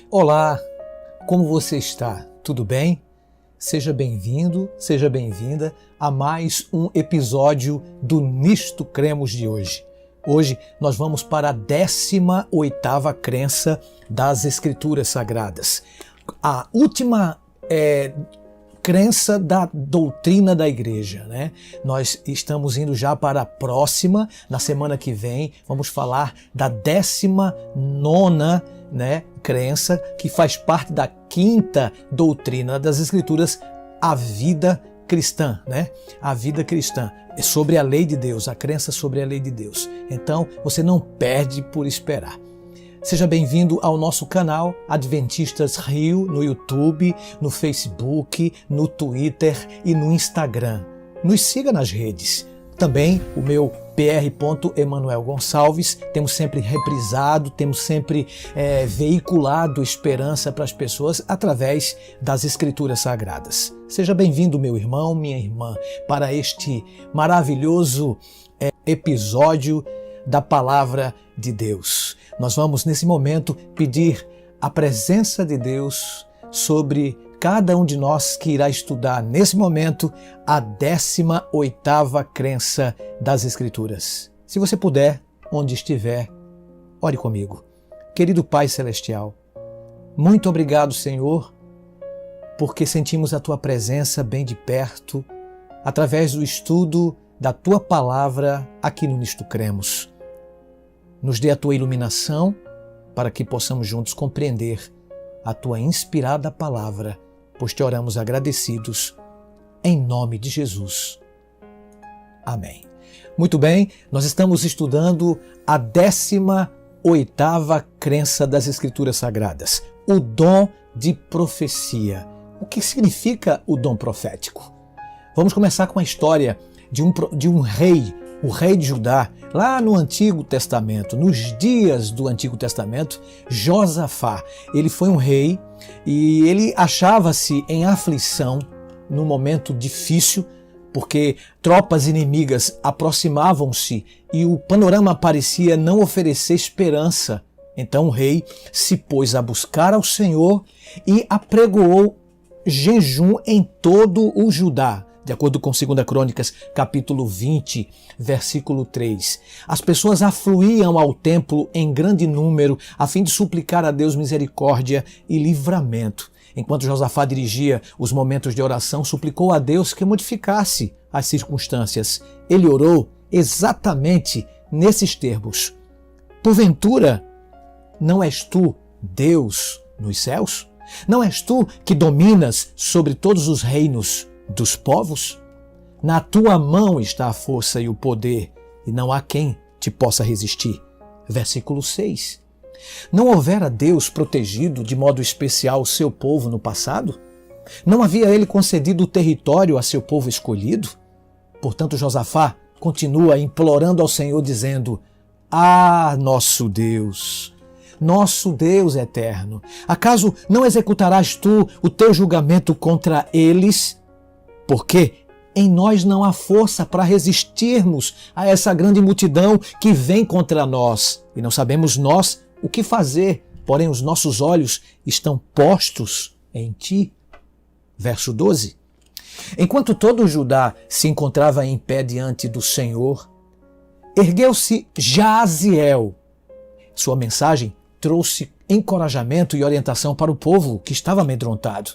Olá, como você está? Tudo bem? Seja bem-vindo, seja bem-vinda a mais um episódio do Nisto Cremos de hoje. Hoje nós vamos para a 18ª crença das Escrituras Sagradas. A última crença da doutrina da igreja, né? Nós estamos indo já para a próxima, na semana que vem, vamos falar da 19ª, crença, que faz parte da 5ª doutrina das Escrituras, a vida cristã, A vida cristã é sobre a lei de Deus, a crença sobre a lei de Deus. Então, você não perde por esperar. Seja bem-vindo ao nosso canal Adventistas Rio, no YouTube, no Facebook, no Twitter e no Instagram. Nos siga nas redes. Também o meu Pr. Gonçalves, temos sempre reprisado, temos sempre veiculado esperança para as pessoas através das Escrituras Sagradas. Seja bem-vindo, meu irmão, minha irmã, para este maravilhoso episódio da Palavra de Deus. Nós vamos, nesse momento, pedir a presença de Deus sobre cada um de nós que irá estudar, nesse momento, a 18ª crença das Escrituras. Se você puder, onde estiver, ore comigo. Querido Pai Celestial, muito obrigado, Senhor, porque sentimos a Tua presença bem de perto, através do estudo da Tua Palavra aqui no Nisto Cremos. Nos dê a Tua iluminação para que possamos juntos compreender a Tua inspirada palavra, pois te oramos agradecidos, em nome de Jesus. Amém. Muito bem, nós estamos estudando a 18ª crença das Escrituras Sagradas, o dom de profecia. O que significa o dom profético? Vamos começar com a história de um rei, o rei de Judá, lá no Antigo Testamento, nos dias do Antigo Testamento, Josafá. Ele foi um rei e ele achava-se em aflição num momento difícil, porque tropas inimigas aproximavam-se e o panorama parecia não oferecer esperança. Então o rei se pôs a buscar ao Senhor e apregoou jejum em todo o Judá. De acordo com 2 Crônicas, capítulo 20, versículo 3. As pessoas afluíam ao templo em grande número a fim de suplicar a Deus misericórdia e livramento. Enquanto Josafá dirigia os momentos de oração, suplicou a Deus que modificasse as circunstâncias. Ele orou exatamente nesses termos: porventura, não és tu Deus nos céus? Não és tu que dominas sobre todos os reinos dos povos? Na tua mão está a força e o poder, e não há quem te possa resistir. Versículo 6. Não houvera Deus protegido de modo especial o seu povo no passado? Não havia ele concedido o território a seu povo escolhido? Portanto, Josafá continua implorando ao Senhor, dizendo: Ah, nosso Deus eterno, acaso não executarás tu o teu julgamento contra eles? Porque em nós não há força para resistirmos a essa grande multidão que vem contra nós. E não sabemos nós o que fazer, porém os nossos olhos estão postos em ti. Verso 12. Enquanto todo o Judá se encontrava em pé diante do Senhor, ergueu-se Jaziel. Sua mensagem trouxe encorajamento e orientação para o povo que estava amedrontado.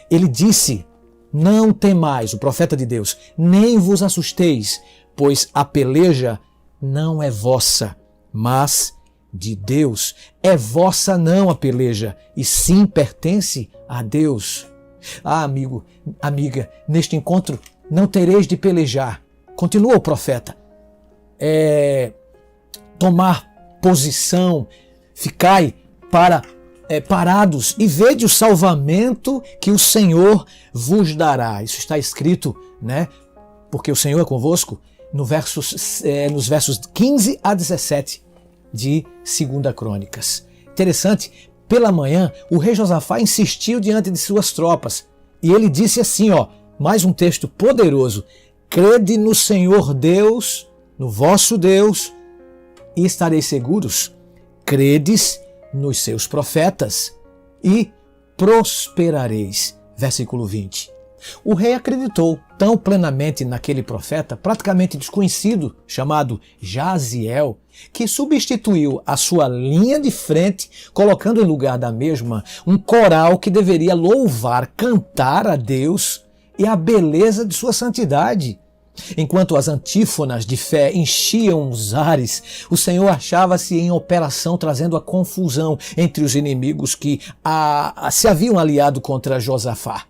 Ele disse: Não temais, o profeta de Deus, nem vos assusteis, pois a peleja não é vossa, mas de Deus. É vossa não a peleja, e sim pertence a Deus. Ah, amigo, amiga, neste encontro não tereis de pelejar. Continua o profeta. Tomar posição, ficai parados e vede o salvamento que o Senhor vos dará. Isso está escrito, porque o Senhor é convosco, nos versos 15 a 17 de 2 Crônicas. Interessante, pela manhã o rei Josafá insistiu diante de suas tropas e ele disse assim, mais um texto poderoso: crede no Senhor Deus, no vosso Deus, e estareis seguros. Credes nos seus profetas, e prosperareis. Versículo 20. O rei acreditou tão plenamente naquele profeta, praticamente desconhecido, chamado Jaziel, que substituiu a sua linha de frente, colocando em lugar da mesma um coral que deveria louvar, cantar a Deus e a beleza de sua santidade. Enquanto as antífonas de fé enchiam os ares, o Senhor achava-se em operação, trazendo a confusão entre os inimigos que se haviam aliado contra Josafá.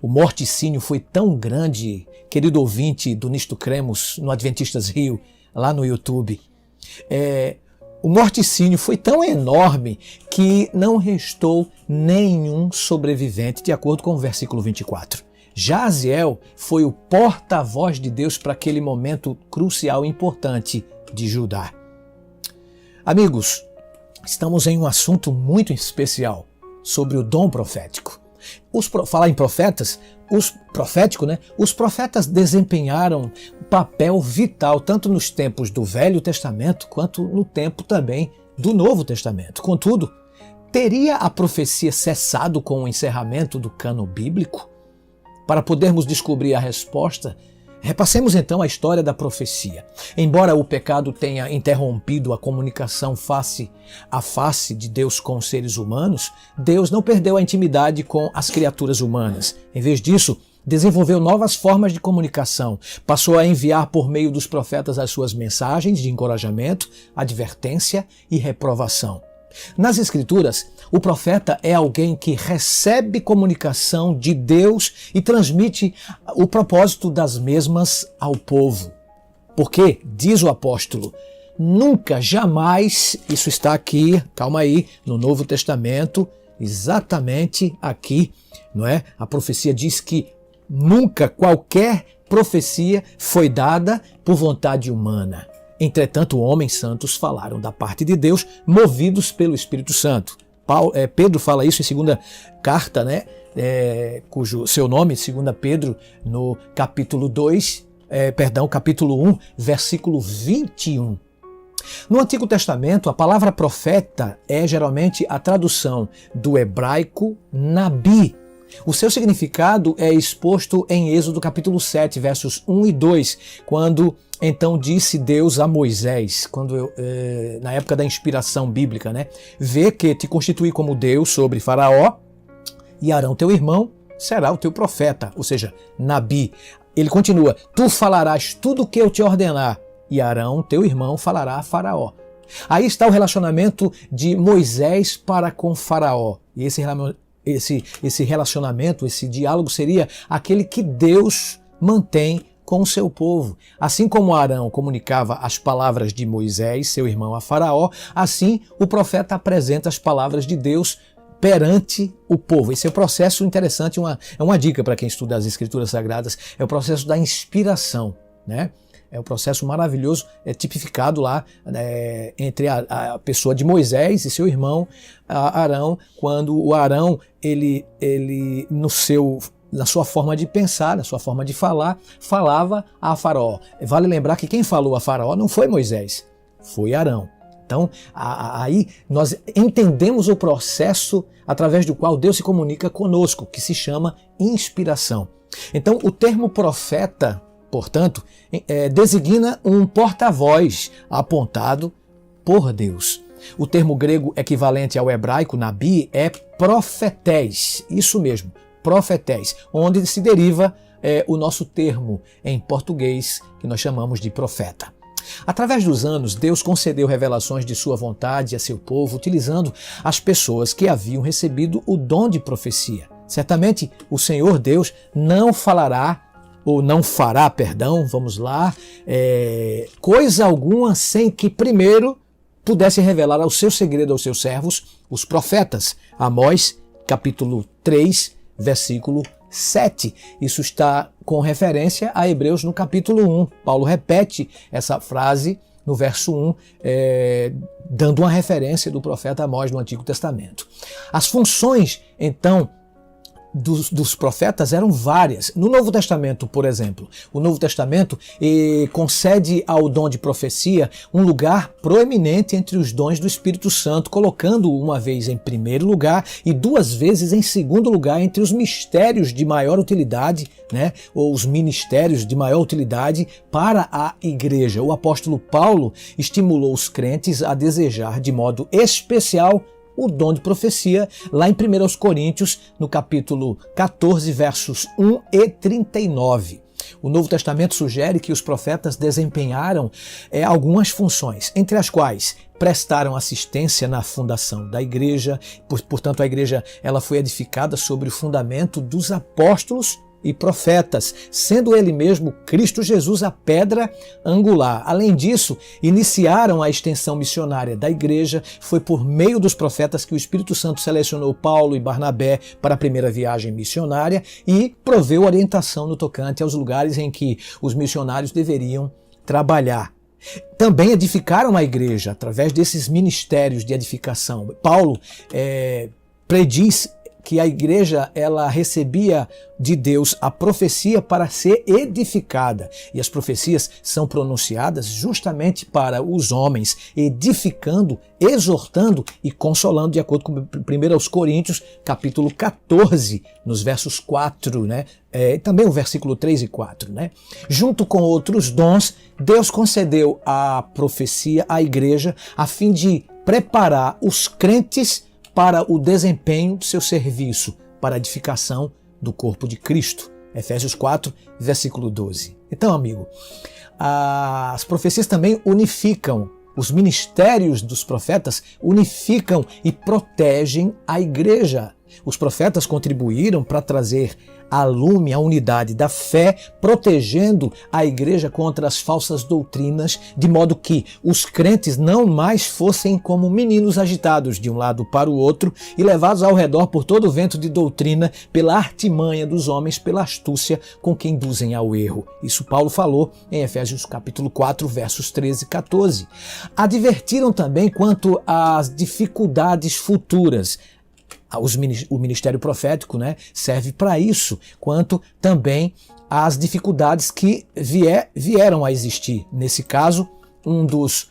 O morticínio foi tão grande, querido ouvinte do Nisto Cremos, no Adventistas Rio, lá no YouTube. O morticínio foi tão enorme que não restou nenhum sobrevivente, de acordo com o versículo 24. Jaziel foi o porta-voz de Deus para aquele momento crucial e importante de Judá. Amigos, estamos em um assunto muito especial sobre o dom profético. Falar em profetas, os profetas desempenharam um papel vital tanto nos tempos do Velho Testamento quanto no tempo também do Novo Testamento. Contudo, teria a profecia cessado com o encerramento do cânon bíblico? Para podermos descobrir a resposta, repassemos então a história da profecia. Embora o pecado tenha interrompido a comunicação face a face de Deus com os seres humanos, Deus não perdeu a intimidade com as criaturas humanas. Em vez disso, desenvolveu novas formas de comunicação, passou a enviar por meio dos profetas as suas mensagens de encorajamento, advertência e reprovação. Nas Escrituras, o profeta é alguém que recebe comunicação de Deus e transmite o propósito das mesmas ao povo. Porque, diz o apóstolo, nunca, jamais, isso está aqui, calma aí, no Novo Testamento, exatamente aqui, não é? A profecia diz que nunca qualquer profecia foi dada por vontade humana. Entretanto, homens santos falaram da parte de Deus, movidos pelo Espírito Santo. Pedro fala isso em segunda carta, né? Cujo seu nome, 2 Pedro, no capítulo 1, versículo 21. No Antigo Testamento, a palavra profeta é geralmente a tradução do hebraico nabi. O seu significado é exposto em Êxodo capítulo 7, versos 1 e 2, quando então disse Deus a Moisés, na época da inspiração bíblica, né? Vê que te constituí como Deus sobre Faraó e Arão teu irmão será o teu profeta, ou seja, Nabi. Ele continua, tu falarás tudo o que eu te ordenar e Arão teu irmão falará a Faraó. Aí está o relacionamento de Moisés para com Faraó. E esse relacionamento, esse diálogo seria aquele que Deus mantém com o seu povo. Assim como Arão comunicava as palavras de Moisés, seu irmão, a Faraó, assim o profeta apresenta as palavras de Deus perante o povo. Esse é um processo interessante, é uma dica para quem estuda as Escrituras Sagradas, é o processo da inspiração, né? É um processo maravilhoso, é tipificado lá entre a pessoa de Moisés e seu irmão Arão, quando o Arão, ele na sua forma de pensar, na sua forma de falar, falava a Faraó. Vale lembrar que quem falou a Faraó não foi Moisés, foi Arão. Então, aí nós entendemos o processo através do qual Deus se comunica conosco, que se chama inspiração. Então, o termo profeta, portanto, designa um porta-voz apontado por Deus. O termo grego equivalente ao hebraico, nabi, é profetés, isso mesmo, profetés, onde se deriva o nosso termo em português, que nós chamamos de profeta. Através dos anos, Deus concedeu revelações de sua vontade a seu povo, utilizando as pessoas que haviam recebido o dom de profecia. Certamente, o Senhor Deus não fará, coisa alguma sem que primeiro pudesse revelar o seu segredo aos seus servos, os profetas. Amós, capítulo 3, versículo 7. Isso está com referência a Hebreus no capítulo 1. Paulo repete essa frase no verso 1, dando uma referência do profeta Amós no Antigo Testamento. As funções, então, dos profetas eram várias. No Novo Testamento, por exemplo, o Novo Testamento concede ao dom de profecia um lugar proeminente entre os dons do Espírito Santo, colocando uma vez em primeiro lugar e duas vezes em segundo lugar entre os mistérios de maior utilidade, né, ou os ministérios de maior utilidade para a igreja. O apóstolo Paulo estimulou os crentes a desejar de modo especial o dom de profecia, lá em 1 Coríntios, no capítulo 14, versos 1 e 39. O Novo Testamento sugere que os profetas desempenharam algumas funções, entre as quais prestaram assistência na fundação da igreja, portanto a igreja ela foi edificada sobre o fundamento dos apóstolos e profetas, sendo ele mesmo, Cristo Jesus, a pedra angular. Além disso, iniciaram a extensão missionária da igreja. Foi por meio dos profetas que o Espírito Santo selecionou Paulo e Barnabé para a primeira viagem missionária e proveu orientação no tocante aos lugares em que os missionários deveriam trabalhar. Também edificaram a igreja através desses ministérios de edificação. Paulo prediz que a igreja ela recebia de Deus a profecia para ser edificada. E as profecias são pronunciadas justamente para os homens, edificando, exortando e consolando, de acordo com 1 Coríntios, capítulo 14, nos versos 4, né? Também o versículo 3 e 4. Né? Junto com outros dons, Deus concedeu a profecia à igreja a fim de preparar os crentes para o desempenho do seu serviço, para a edificação do corpo de Cristo. Efésios 4, versículo 12. Então, amigo, as profecias também unificam, os ministérios dos profetas unificam e protegem a igreja. Os profetas contribuíram para trazer à lume a unidade da fé, protegendo a igreja contra as falsas doutrinas, de modo que os crentes não mais fossem como meninos agitados de um lado para o outro e levados ao redor por todo o vento de doutrina, pela artimanha dos homens, pela astúcia com que induzem ao erro. Isso Paulo falou em Efésios capítulo 4, versos 13 e 14. Advertiram também quanto às dificuldades futuras. O ministério profético, né, serve para isso, quanto também às dificuldades que vieram a existir. Nesse caso, um dos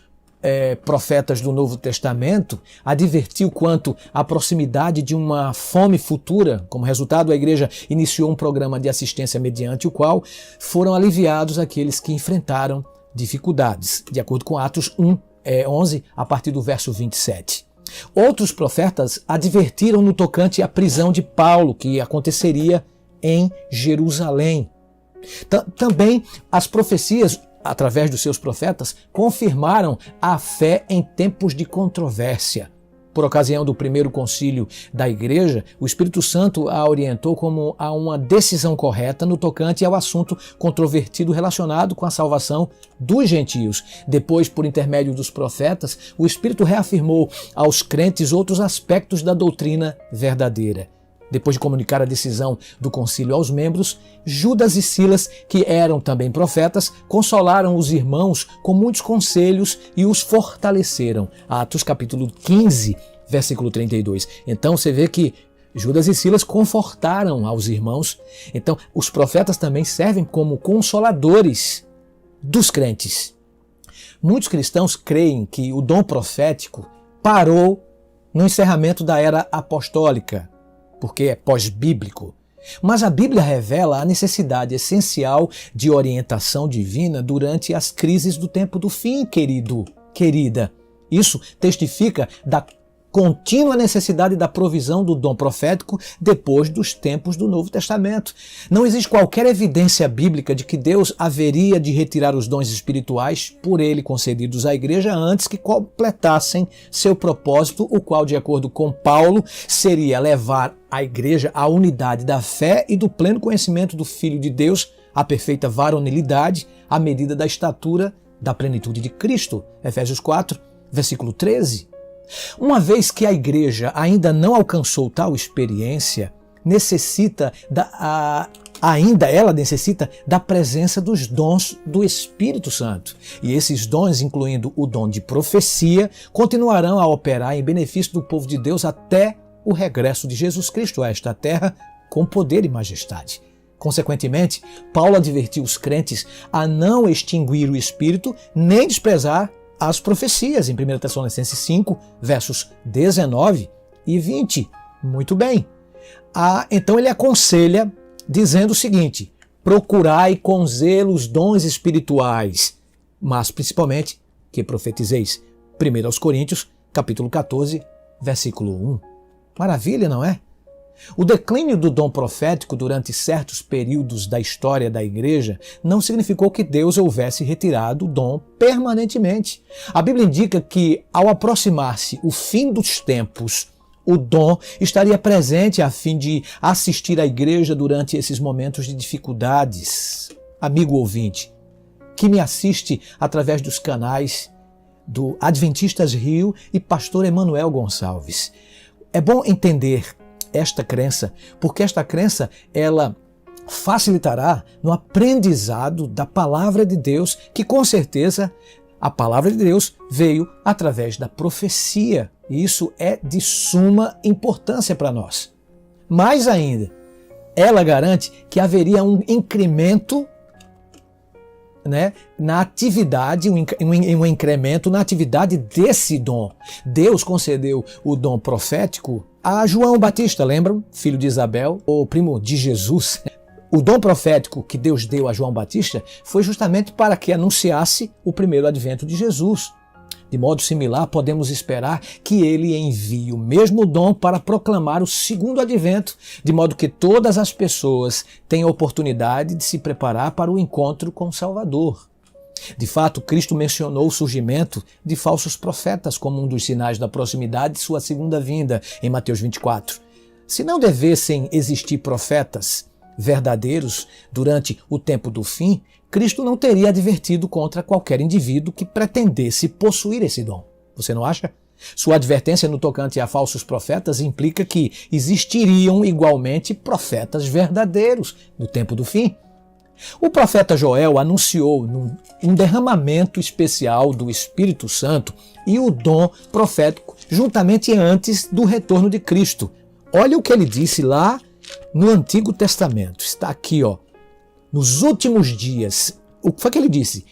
profetas do Novo Testamento advertiu quanto à proximidade de uma fome futura. Como resultado, a igreja iniciou um programa de assistência mediante o qual foram aliviados aqueles que enfrentaram dificuldades, de acordo com Atos 11, a partir do verso 27. Outros profetas advertiram no tocante à prisão de Paulo, que aconteceria em Jerusalém. Também as profecias, através dos seus profetas, confirmaram a fé em tempos de controvérsia. Por ocasião do primeiro concílio da igreja, o Espírito Santo a orientou como a uma decisão correta no tocante ao assunto controvertido relacionado com a salvação dos gentios. Depois, por intermédio dos profetas, o Espírito reafirmou aos crentes outros aspectos da doutrina verdadeira. Depois de comunicar a decisão do concílio aos membros, Judas e Silas, que eram também profetas, consolaram os irmãos com muitos conselhos e os fortaleceram. Atos capítulo 15, versículo 32. Então você vê que Judas e Silas confortaram aos irmãos. Então os profetas também servem como consoladores dos crentes. Muitos cristãos creem que o dom profético parou no encerramento da era apostólica, porque é pós-bíblico. Mas a Bíblia revela a necessidade essencial de orientação divina durante as crises do tempo do fim, querido, querida. Isso testifica da contínua necessidade da provisão do dom profético depois dos tempos do Novo Testamento. Não existe qualquer evidência bíblica de que Deus haveria de retirar os dons espirituais por ele concedidos à igreja antes que completassem seu propósito, o qual, de acordo com Paulo, seria levar a igreja à unidade da fé e do pleno conhecimento do Filho de Deus, à perfeita varonilidade, à medida da estatura da plenitude de Cristo. Efésios 4, versículo 13. Uma vez que a igreja ainda não alcançou tal experiência, ela necessita da presença dos dons do Espírito Santo. E esses dons, incluindo o dom de profecia, continuarão a operar em benefício do povo de Deus até o regresso de Jesus Cristo a esta terra com poder e majestade. Consequentemente, Paulo advertiu os crentes a não extinguir o Espírito nem desprezar as profecias, em 1 Tessalonicenses 5, versos 19 e 20. Muito bem. Então ele aconselha dizendo o seguinte: procurai com zelo os dons espirituais, mas principalmente que profetizeis. 1 aos Coríntios, capítulo 14, versículo 1. Maravilha, não é? O declínio do dom profético durante certos períodos da história da igreja não significou que Deus houvesse retirado o dom permanentemente. A Bíblia indica que, ao aproximar-se o fim dos tempos, o dom estaria presente a fim de assistir a igreja durante esses momentos de dificuldades. Amigo ouvinte, que me assiste através dos canais do Adventistas Rio e Pastor Emanuel Gonçalves. É bom entender esta crença, porque esta crença ela facilitará no aprendizado da palavra de Deus, que com certeza a palavra de Deus veio através da profecia, e isso é de suma importância para nós. Mais ainda, ela garante que haveria um incremento, na atividade, um incremento na atividade desse dom. Deus concedeu o dom profético a João Batista, lembram? Filho de Isabel, o primo de Jesus. O dom profético que Deus deu a João Batista foi justamente para que anunciasse o primeiro advento de Jesus. De modo similar, podemos esperar que ele envie o mesmo dom para proclamar o segundo advento, de modo que todas as pessoas tenham a oportunidade de se preparar para o encontro com o Salvador. De fato, Cristo mencionou o surgimento de falsos profetas como um dos sinais da proximidade de sua segunda vinda, em Mateus 24. Se não devessem existir profetas verdadeiros durante o tempo do fim, Cristo não teria advertido contra qualquer indivíduo que pretendesse possuir esse dom. Você não acha? Sua advertência no tocante a falsos profetas implica que existiriam igualmente profetas verdadeiros no tempo do fim. O profeta Joel anunciou um derramamento especial do Espírito Santo e o dom profético juntamente antes do retorno de Cristo. Olha o que ele disse lá no Antigo Testamento. Está aqui, nos últimos dias. O que foi que ele disse?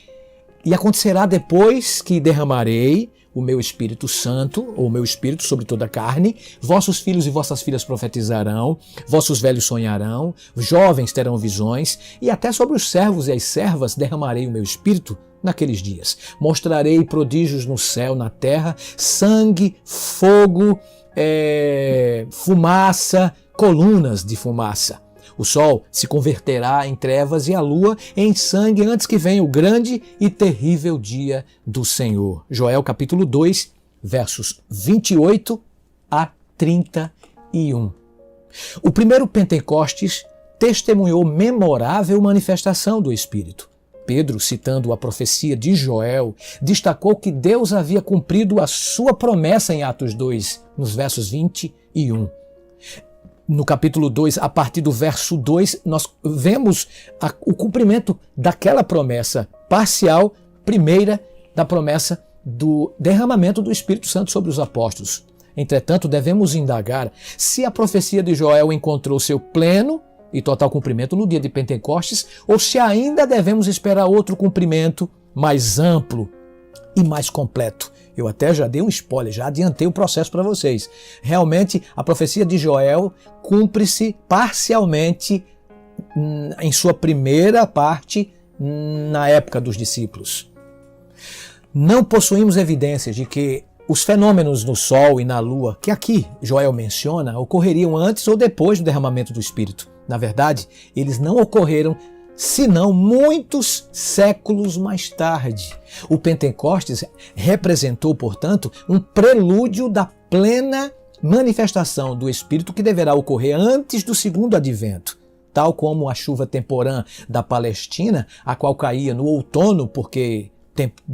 E acontecerá depois que derramarei o meu Espírito Santo, ou o meu Espírito sobre toda a carne, vossos filhos e vossas filhas profetizarão, vossos velhos sonharão, jovens terão visões, e até sobre os servos e as servas derramarei o meu Espírito naqueles dias. Mostrarei prodígios no céu, na terra, sangue, fogo, fumaça, colunas de fumaça. O sol se converterá em trevas e a lua em sangue antes que venha o grande e terrível dia do Senhor. Joel capítulo 2, versos 28 a 31. O primeiro Pentecostes testemunhou memorável manifestação do Espírito. Pedro, citando a profecia de Joel, destacou que Deus havia cumprido a sua promessa em Atos 2, nos versos 21. No capítulo 2, a partir do verso 2, nós vemos o cumprimento daquela promessa parcial, primeira, da promessa do derramamento do Espírito Santo sobre os apóstolos. Entretanto, devemos indagar se a profecia de Joel encontrou seu pleno e total cumprimento no dia de Pentecostes, ou se ainda devemos esperar outro cumprimento mais amplo e mais completo. Eu até já dei um spoiler, já adiantei o processo para vocês. Realmente, a profecia de Joel cumpre-se parcialmente em sua primeira parte na época dos discípulos. Não possuímos evidências de que os fenômenos no Sol e na Lua, que aqui Joel menciona, ocorreriam antes ou depois do derramamento do Espírito. Na verdade, eles não ocorreram senão muitos séculos mais tarde. O Pentecostes representou, portanto, um prelúdio da plena manifestação do Espírito que deverá ocorrer antes do segundo advento. Tal como a chuva temporã da Palestina, a qual caía no outono, porque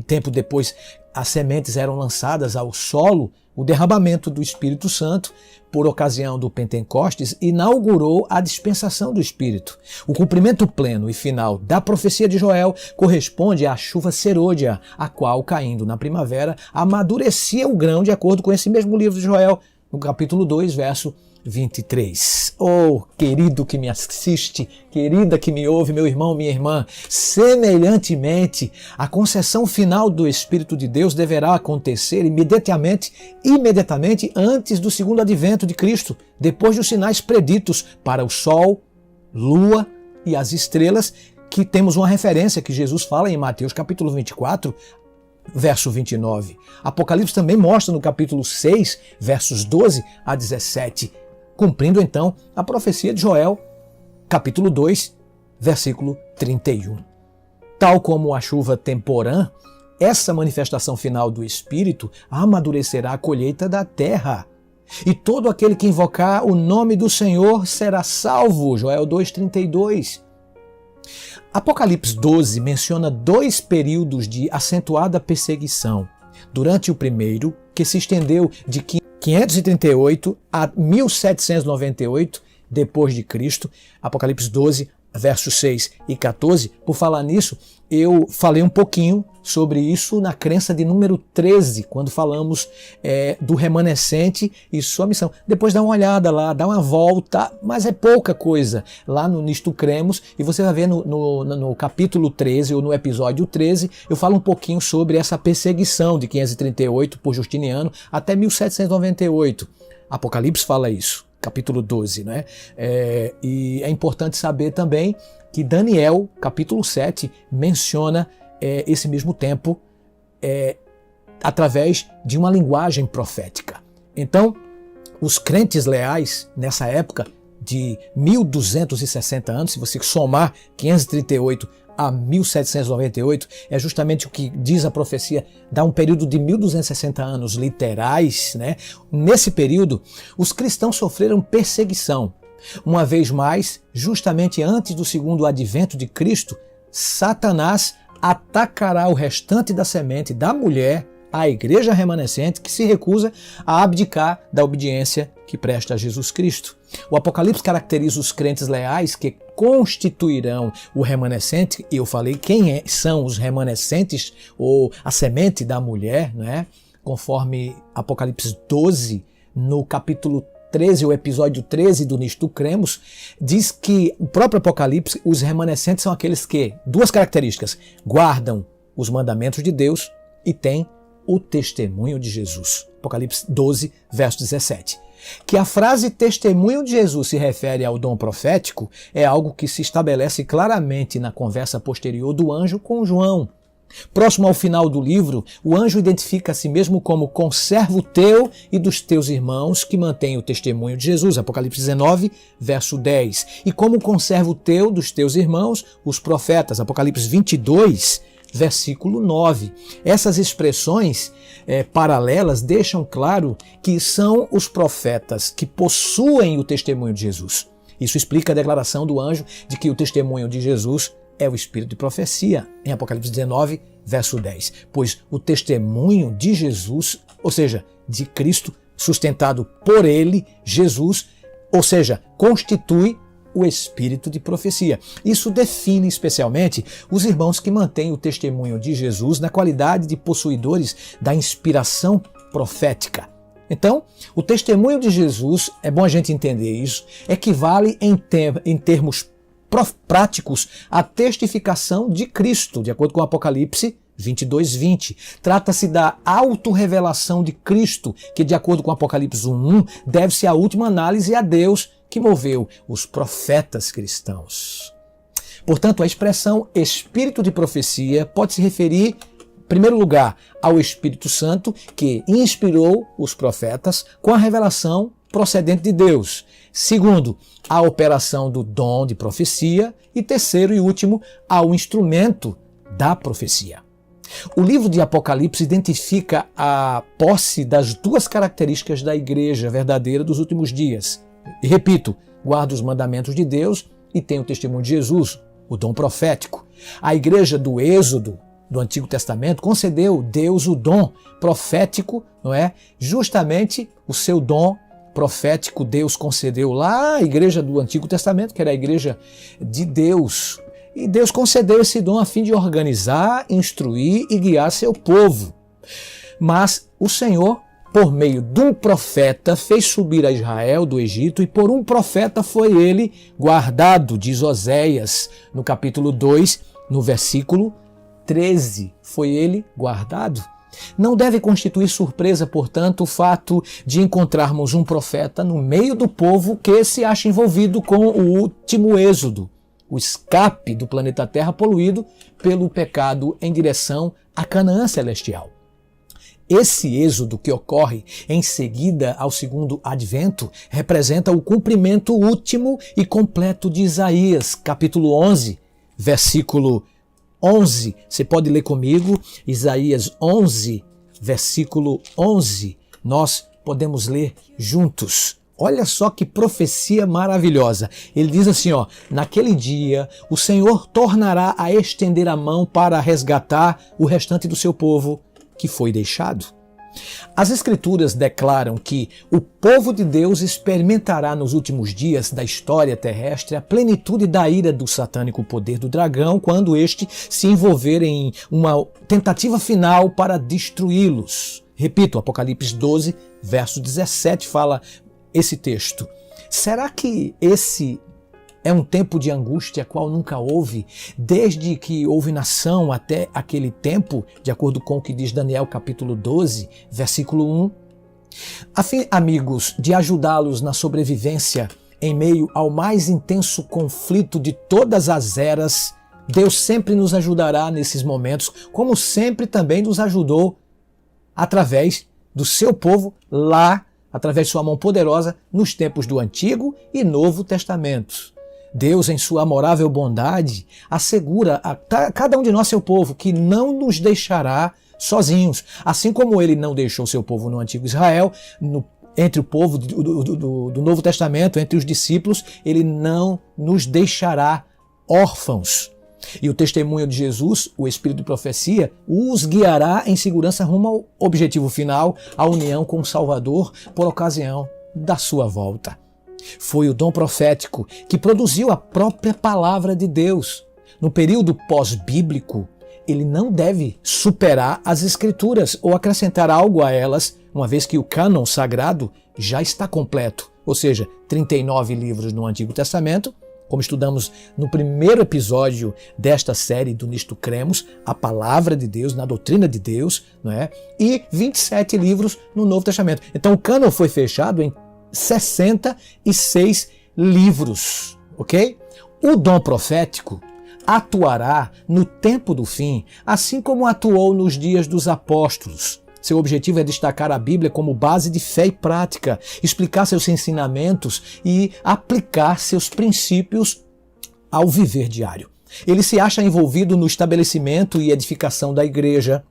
tempo depois as sementes eram lançadas ao solo, o derramamento do Espírito Santo, por ocasião do Pentecostes, inaugurou a dispensação do Espírito. O cumprimento pleno e final da profecia de Joel corresponde à chuva serôdia, a qual, caindo na primavera, amadurecia o grão, de acordo com esse mesmo livro de Joel, no capítulo 2, verso 23. Oh, querido que me assiste, querida que me ouve, meu irmão, minha irmã, semelhantemente, a concessão final do Espírito de Deus deverá acontecer imediatamente antes do segundo advento de Cristo, depois dos sinais preditos para o sol, lua e as estrelas, que temos uma referência que Jesus fala em Mateus capítulo 24, verso 29. Apocalipse também mostra no capítulo 6, versos 12 a 17, cumprindo então a profecia de Joel, capítulo 2, versículo 31. Tal como a chuva temporã, essa manifestação final do Espírito amadurecerá a colheita da terra. E todo aquele que invocar o nome do Senhor será salvo. Joel 2,32. Apocalipse 12 menciona 2 períodos de acentuada perseguição. Durante o primeiro, que se estendeu de 538 a 1798 depois de Cristo, Apocalipse 12, versos 6 e 14. Por falar nisso, eu falei um pouquinho sobre isso na crença de número 13, quando falamos do remanescente e sua missão. Depois dá uma olhada lá, dá uma volta, mas é pouca coisa. Lá no Nisto Cremos, e você vai ver no capítulo 13, ou no episódio 13, eu falo um pouquinho sobre essa perseguição de 538 por Justiniano até 1798. Apocalipse fala isso. Capítulo 12, né? E é importante saber também que Daniel, capítulo 7, menciona esse mesmo tempo através de uma linguagem profética. Então, os crentes leais, nessa época de 1260 anos, se você somar 538 a 1798, é justamente o que diz a profecia, dá um período de 1260 anos literais, né? Nesse período, os cristãos sofreram perseguição. Uma vez mais, justamente antes do segundo advento de Cristo, Satanás atacará o restante da semente da mulher, a igreja remanescente, que se recusa a abdicar da obediência que presta a Jesus Cristo. O Apocalipse caracteriza os crentes leais que constituirão o remanescente, e eu falei quem são os remanescentes, ou a semente da mulher, né? Conforme Apocalipse 12, no capítulo 13, o episódio 13 do Nisto Cremos, diz que o próprio Apocalipse, os remanescentes são aqueles que, 2 características, guardam os mandamentos de Deus e têm o testemunho de Jesus. Apocalipse 12, verso 17. Que a frase testemunho de Jesus se refere ao dom profético é algo que se estabelece claramente na conversa posterior do anjo com João. Próximo ao final do livro, o anjo identifica a si mesmo como conservo teu e dos teus irmãos que mantêm o testemunho de Jesus, Apocalipse 19, verso 10. E como conservo teu dos teus irmãos, os profetas, Apocalipse 22, versículo 9. Essas expressões paralelas deixam claro que são os profetas que possuem o testemunho de Jesus. Isso explica a declaração do anjo de que o testemunho de Jesus é o espírito de profecia, em Apocalipse 19, verso 10. Pois o testemunho de Jesus, ou seja, de Cristo, sustentado por ele, Jesus, ou seja, constitui o espírito de profecia. Isso define especialmente os irmãos que mantêm o testemunho de Jesus na qualidade de possuidores da inspiração profética. Então, o testemunho de Jesus, é bom a gente entender isso, equivale em termos práticos à testificação de Cristo, de acordo com Apocalipse 22:20. Trata-se da autorrevelação de Cristo, que de acordo com Apocalipse 1:1, deve-se à última análise a Deus que moveu os profetas cristãos. Portanto, a expressão espírito de profecia pode se referir, em primeiro lugar, ao Espírito Santo, que inspirou os profetas com a revelação procedente de Deus. Segundo, a operação do dom de profecia. E terceiro e último, ao instrumento da profecia. O livro de Apocalipse identifica a posse das 2 características da igreja verdadeira dos últimos dias. E repito, guarda os mandamentos de Deus e tem o testemunho de Jesus, o dom profético. A igreja do Êxodo, do Antigo Testamento, concedeu Deus o dom profético, não é? Justamente o seu dom profético Deus concedeu lá à igreja do Antigo Testamento, que era a igreja de Deus. E Deus concedeu esse dom a fim de organizar, instruir e guiar seu povo. Mas o Senhor por meio de um profeta, fez subir a Israel do Egito, e por um profeta foi ele guardado, diz Oséias, no capítulo 2, no versículo 13. Foi ele guardado. Não deve constituir surpresa, portanto, o fato de encontrarmos um profeta no meio do povo que se acha envolvido com o último êxodo, o escape do planeta Terra poluído pelo pecado em direção à Canaã celestial. Esse êxodo que ocorre em seguida ao segundo advento representa o cumprimento último e completo de Isaías, capítulo 11, versículo 11. Você pode ler comigo, Isaías 11, versículo 11. Nós podemos ler juntos. Olha só que profecia maravilhosa. Ele diz assim, naquele dia o Senhor tornará a estender a mão para resgatar o restante do seu povo que foi deixado. As Escrituras declaram que o povo de Deus experimentará nos últimos dias da história terrestre a plenitude da ira do satânico poder do dragão quando este se envolver em uma tentativa final para destruí-los. Repito, Apocalipse 12, verso 17 fala esse texto. Será que esse é um tempo de angústia qual nunca houve, desde que houve nação até aquele tempo, de acordo com o que diz Daniel capítulo 12, versículo 1? A fim, amigos, de ajudá-los na sobrevivência em meio ao mais intenso conflito de todas as eras, Deus sempre nos ajudará nesses momentos, como sempre também nos ajudou através do seu povo lá, através de sua mão poderosa, nos tempos do Antigo e Novo Testamento. Deus, em sua amorável bondade, assegura a cada um de nós, seu povo, que não nos deixará sozinhos. Assim como ele não deixou seu povo no antigo Israel, entre o povo do Novo Testamento, entre os discípulos, ele não nos deixará órfãos. E o testemunho de Jesus, o Espírito de profecia, os guiará em segurança rumo ao objetivo final, a união com o Salvador, por ocasião da sua volta. Foi o dom profético que produziu a própria palavra de Deus. No período pós-bíblico, ele não deve superar as Escrituras ou acrescentar algo a elas, uma vez que o cânon sagrado já está completo, ou seja, 39 livros no Antigo Testamento, como estudamos no primeiro episódio desta série do Nisto Cremos, a palavra de Deus, na doutrina de Deus, não é? E 27 livros no Novo Testamento. Então o cânon foi fechado em 66 livros, ok? O dom profético atuará no tempo do fim, assim como atuou nos dias dos apóstolos. Seu objetivo é destacar a Bíblia como base de fé e prática, explicar seus ensinamentos e aplicar seus princípios ao viver diário. Ele se acha envolvido no estabelecimento e edificação da igreja,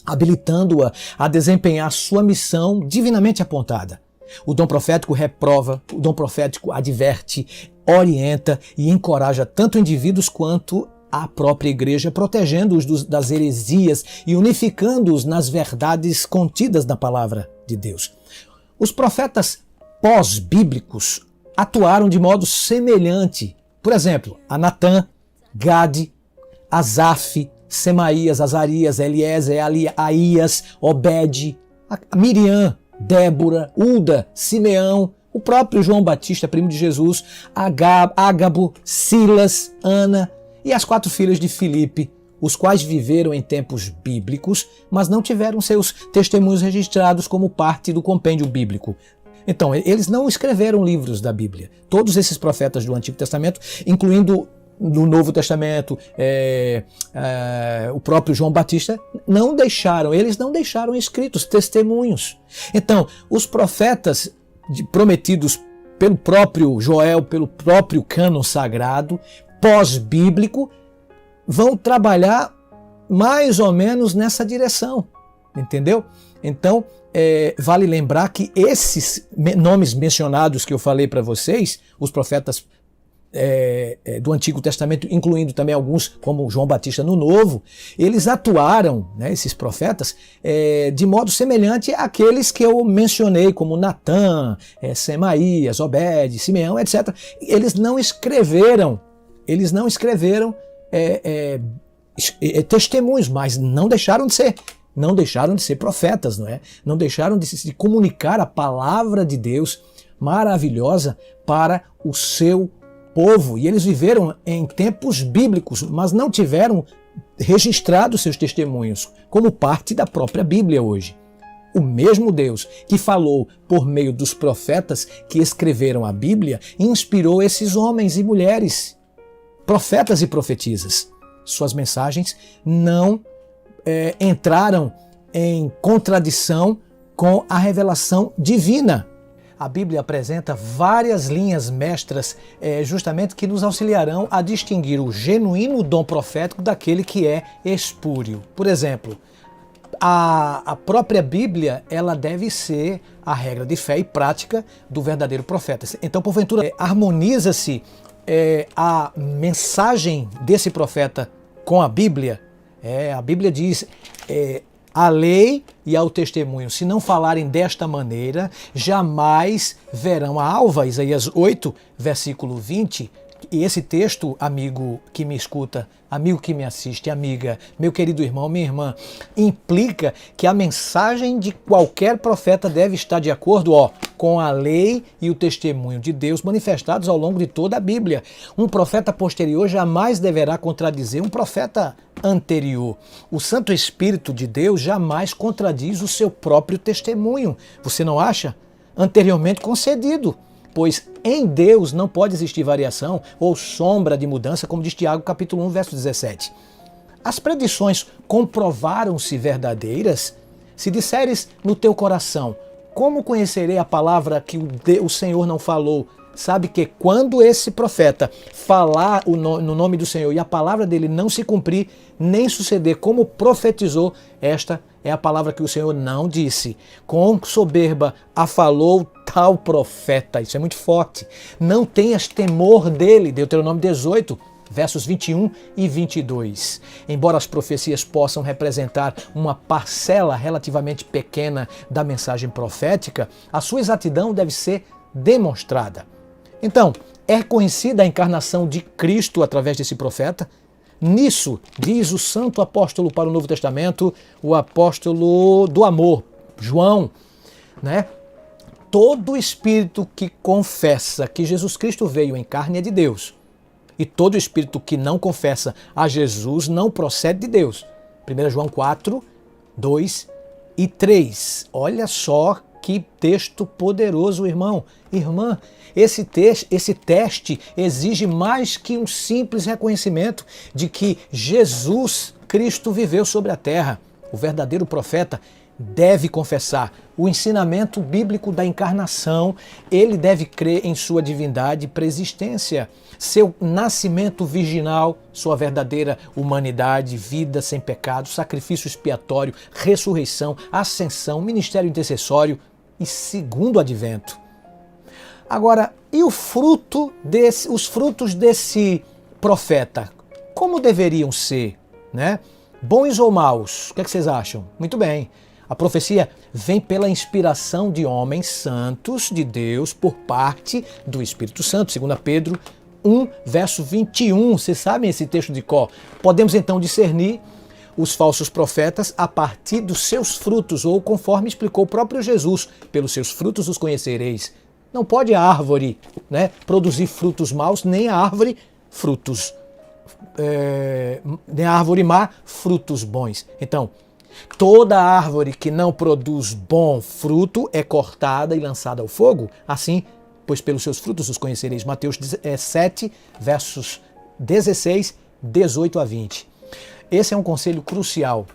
habilitando-a a desempenhar sua missão divinamente apontada. O dom profético reprova, o dom profético adverte, orienta e encoraja tanto indivíduos quanto a própria igreja, protegendo-os das heresias e unificando-os nas verdades contidas na palavra de Deus. Os profetas pós-bíblicos atuaram de modo semelhante. Por exemplo, a Natã, Gade, Asaf, Semaías, Azarias, Eliezer, Aías, Obed, Miriam, Débora, Uda, Simeão, o próprio João Batista, primo de Jesus, Ágabo, Silas, Ana e as 4 filhas de Filipe, os quais viveram em tempos bíblicos, mas não tiveram seus testemunhos registrados como parte do compêndio bíblico. Então, eles não escreveram livros da Bíblia. Todos esses profetas do Antigo Testamento, incluindo no Novo Testamento, o próprio João Batista, eles não deixaram escritos testemunhos. Então, os profetas prometidos pelo próprio Joel, pelo próprio cânon sagrado, pós-bíblico, vão trabalhar mais ou menos nessa direção, entendeu? Então, vale lembrar que esses nomes mencionados que eu falei para vocês, os profetas do Antigo Testamento, incluindo também alguns como João Batista no Novo, eles atuaram, né, esses profetas, de modo semelhante àqueles que eu mencionei, como Natã, Semaías, Obed, Simeão, etc. Eles não escreveram testemunhos, mas não deixaram de ser não deixaram de ser profetas, não é? Não deixaram de comunicar a palavra de Deus maravilhosa para o seu povo. E eles viveram em tempos bíblicos, mas não tiveram registrados seus testemunhos como parte da própria Bíblia hoje. O mesmo Deus que falou por meio dos profetas que escreveram a Bíblia inspirou esses homens e mulheres, profetas e profetisas. Suas mensagens não entraram em contradição com a revelação divina. A Bíblia apresenta várias linhas mestras justamente que nos auxiliarão a distinguir o genuíno dom profético daquele que é espúrio. Por exemplo, a própria Bíblia, ela deve ser a regra de fé e prática do verdadeiro profeta. Então, porventura, harmoniza-se a mensagem desse profeta com a Bíblia. A Bíblia diz, a lei e ao testemunho, se não falarem desta maneira, jamais verão a alva. Isaías 8, versículo 20. E esse texto, amigo que me escuta, amigo que me assiste, amiga, meu querido irmão, minha irmã, implica que a mensagem de qualquer profeta deve estar de acordo com a lei e o testemunho de Deus manifestados ao longo de toda a Bíblia. Um profeta posterior jamais deverá contradizer um profeta anterior. O Santo Espírito de Deus jamais contradiz o seu próprio testemunho. Você não acha? Anteriormente concedido. Pois em Deus não pode existir variação ou sombra de mudança, como diz Tiago capítulo 1, verso 17. As predições comprovaram-se verdadeiras? Se disseres no teu coração, como conhecerei a palavra que o Senhor não falou? Sabe que quando esse profeta falar no nome do Senhor e a palavra dele não se cumprir, nem suceder como profetizou, esta é a palavra que o Senhor não disse. Com soberba a falou tal profeta. Isso é muito forte. Não tenhas temor dele. Deuteronômio 18, versos 21 e 22. Embora as profecias possam representar uma parcela relativamente pequena da mensagem profética, a sua exatidão deve ser demonstrada. Então, é conhecida a encarnação de Cristo através desse profeta? Nisso, diz o santo apóstolo para o Novo Testamento, o apóstolo do amor, João, né? Todo espírito que confessa que Jesus Cristo veio em carne é de Deus. E todo espírito que não confessa a Jesus não procede de Deus. 1 João 4, 2 e 3. Olha só que texto poderoso, irmão. Irmã, esse teste exige mais que um simples reconhecimento de que Jesus Cristo viveu sobre a terra. O verdadeiro profeta deve confessar o ensinamento bíblico da encarnação, ele deve crer em sua divindade e preexistência, seu nascimento virginal, sua verdadeira humanidade, vida sem pecado, sacrifício expiatório, ressurreição, ascensão, ministério intercessório e segundo advento. Agora, e os frutos desse profeta? Como deveriam ser, né? Bons ou maus? O que vocês acham? Muito bem. A profecia vem pela inspiração de homens santos de Deus por parte do Espírito Santo, 2 Pedro 1, verso 21. Vocês sabem esse texto de cor? Podemos então discernir os falsos profetas a partir dos seus frutos, ou conforme explicou o próprio Jesus, pelos seus frutos os conhecereis. Não pode a árvore, né, produzir frutos maus, nem a árvore nem a árvore má frutos bons. Então, toda árvore que não produz bom fruto é cortada e lançada ao fogo. Assim, pois pelos seus frutos os conhecereis. Mateus 7, versos 16, 18 a 20. Esse é um conselho crucial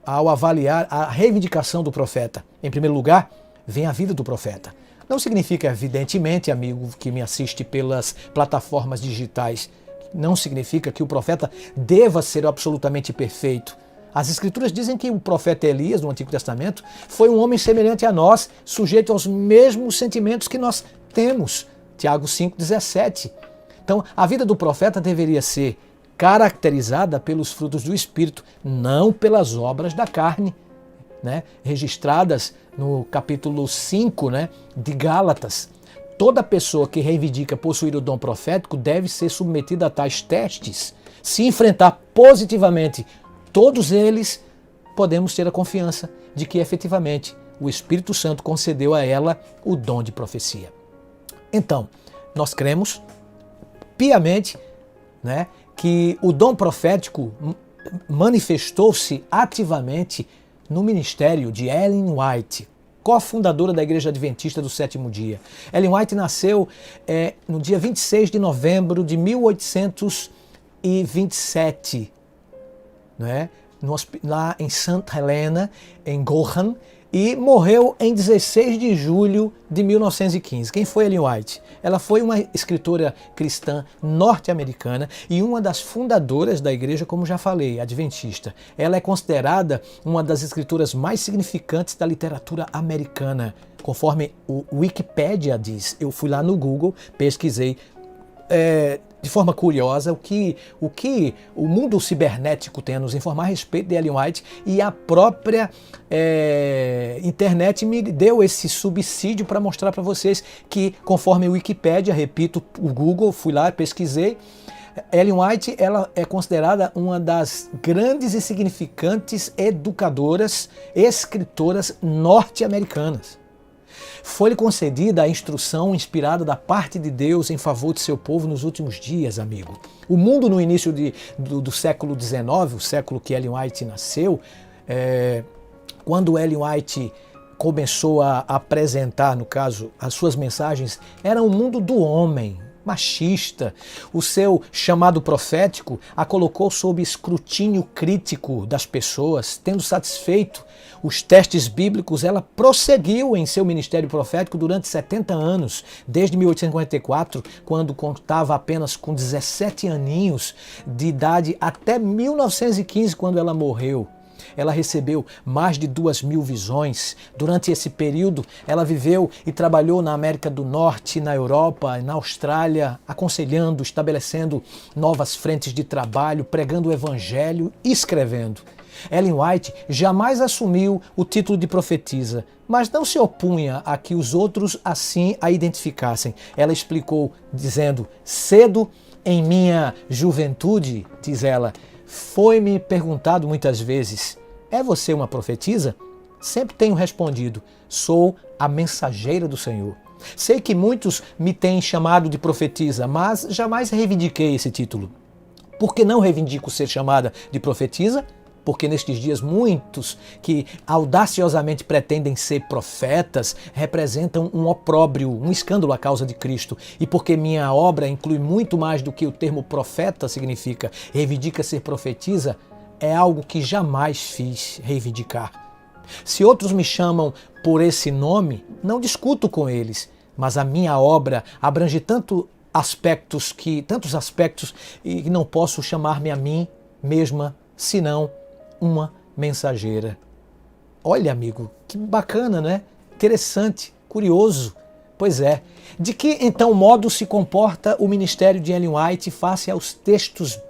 ao avaliar a reivindicação do profeta. Em primeiro lugar, vem a vida do profeta. Não significa, evidentemente, amigo que me assiste pelas plataformas digitais, não significa que o profeta deva ser absolutamente perfeito. As Escrituras dizem que o profeta Elias, no Antigo Testamento, foi um homem semelhante a nós, sujeito aos mesmos sentimentos que nós temos. Tiago 5,17. Então, a vida do profeta deveria ser caracterizada pelos frutos do Espírito, não pelas obras da carne, né? Registradas no capítulo 5, né, de Gálatas. Toda pessoa que reivindica possuir o dom profético deve ser submetida a tais testes. Se enfrentar positivamente todos eles, podemos ter a confiança de que efetivamente o Espírito Santo concedeu a ela o dom de profecia. Então, nós cremos piamente, né, que o dom profético manifestou-se ativamente no ministério de Ellen White, cofundadora da Igreja Adventista do Sétimo Dia. Ellen White nasceu no dia 26 de novembro de 1827, né, lá em Santa Helena, em Gohan, e morreu em 16 de julho de 1915. Quem foi Ellen White? Ela foi uma escritora cristã norte-americana e uma das fundadoras da igreja, como já falei, adventista. Ela é considerada uma das escritoras mais significantes da literatura americana, conforme o Wikipedia diz. Eu fui lá no Google, pesquisei de forma curiosa o que o mundo cibernético tem a nos informar a respeito de Ellen White, e a própria internet me deu esse subsídio para mostrar para vocês que, conforme o Wikipedia, repito, o Google, fui lá, pesquisei, Ellen White ela é considerada uma das grandes e significantes educadoras, escritoras norte-americanas. Foi-lhe concedida a instrução inspirada da parte de Deus em favor de seu povo nos últimos dias, amigo. O mundo no início do século XIX, o século que Ellen White nasceu, quando Ellen White começou a apresentar, no caso, as suas mensagens, era um mundo do homem, machista. O seu chamado profético a colocou sob escrutínio crítico das pessoas. Tendo satisfeito os testes bíblicos, ela prosseguiu em seu ministério profético durante 70 anos, desde 1854, quando contava apenas com 17 aninhos de idade, até 1915, quando ela morreu. Ela recebeu mais de 2.000 visões. Durante esse período, ela viveu e trabalhou na América do Norte, na Europa, na Austrália, aconselhando, estabelecendo novas frentes de trabalho, pregando o evangelho e escrevendo. Ellen White jamais assumiu o título de profetisa, mas não se opunha a que os outros assim a identificassem. Ela explicou, dizendo: cedo em minha juventude, diz ela, foi-me perguntado muitas vezes: é você uma profetisa? Sempre tenho respondido: sou a mensageira do Senhor. Sei que muitos me têm chamado de profetisa, mas jamais reivindiquei esse título. Por que não reivindico ser chamada de profetisa? Porque nestes dias muitos que audaciosamente pretendem ser profetas representam um opróbrio, um escândalo à causa de Cristo. E porque minha obra inclui muito mais do que o termo profeta significa, reivindica ser profetisa, é algo que jamais fiz reivindicar. Se outros me chamam por esse nome, não discuto com eles, mas a minha obra abrange tantos aspectos que não posso chamar-me a mim mesma, senão uma mensageira. Olha, amigo, que bacana, né? Interessante, curioso. Pois é. De que, então, modo se comporta o ministério de Ellen White face aos testes